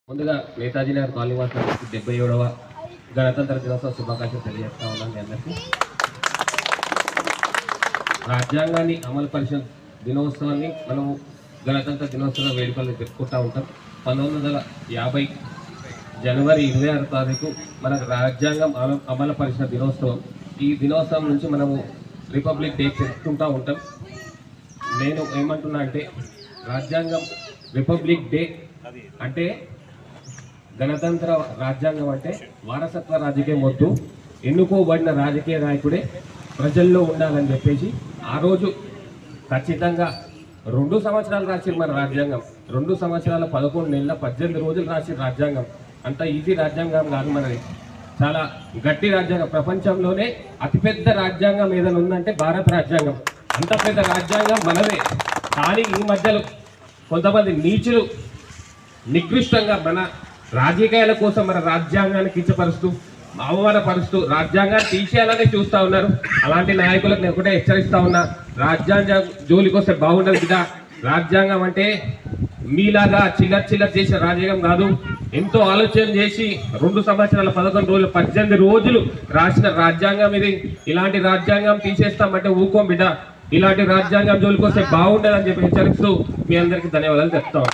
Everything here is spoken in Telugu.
ముందుగా నేతాజీ నగర్ కాలనీ వాసులకు 77వ గణతంత్ర దినోత్సవ శుభాకాంక్షలు తెలియజేస్తా ఉన్నాను మీ అందరికీ. రాజ్యాంగాన్ని అమలు పరిచిన దినోత్సవాన్ని మనము గణతంత్ర దినోత్సవ వేడుకలు జరుపుకుంటూ ఉంటాం. 1950 జనవరి 26వ తారీఖు మనకు రాజ్యాంగం అమలు పరిచిన దినోత్సవం. ఈ దినోత్సవం నుంచి మనము రిపబ్లిక్ డే జరుపుకుంటూ ఉంటాం. నేను ఏమంటున్నా అంటే రాజ్యాంగం రిపబ్లిక్ డే అంటే గణతంత్ర రాజ్యాంగం అంటే వారసత్వ రాజకీయం వద్దు, ఎన్నుకోబడిన రాజకీయ నాయకుడే ప్రజల్లో ఉండాలని చెప్పేసి ఆ రోజు ఖచ్చితంగా 2 సంవత్సరాలు రాసి మన రాజ్యాంగం 2 సంవత్సరాల 11 నెలల 18 రోజులు రాసి రాజ్యాంగం అంత ఈజీ రాజ్యాంగం కాదు మనది. చాలా గట్టి రాజ్యాంగం. ప్రపంచంలోనే అతిపెద్ద రాజ్యాంగం ఏదైనా ఉందంటే భారత రాజ్యాంగం. అంత పెద్ద రాజ్యాంగం మనదే. కానీ ఈ మధ్యలో కొంతమంది నీచులు నికృష్టంగా మన రాజకీయాల కోసం మన రాజ్యాంగాన్ని కించపరుస్తూ అవమానపరుస్తూ రాజ్యాంగాన్ని తీసేయాలని చూస్తూ ఉన్నారు. అలాంటి నాయకులకు నేను ఒకటే హెచ్చరిస్తా ఉన్నా, రాజ్యాంగం జోలికి వస్తే బాగుండదు బిడ్డ. రాజ్యాంగం అంటే మీలాగా చిల్లర చేసిన రాజ్యాంగం కాదు. ఎంతో ఆలోచన చేసి 2 సంవత్సరాల 11 రోజులు 18 రోజులు రాసిన రాజ్యాంగం ఇది. ఇలాంటి రాజ్యాంగం తీసేస్తామంటే ఊకోం బిడ్డ. ఇలాంటి రాజ్యాంగం జోలికి వస్తే బాగుండదని చెప్పి హెచ్చరిస్తూ మీ అందరికీ ధన్యవాదాలు చెప్తాం.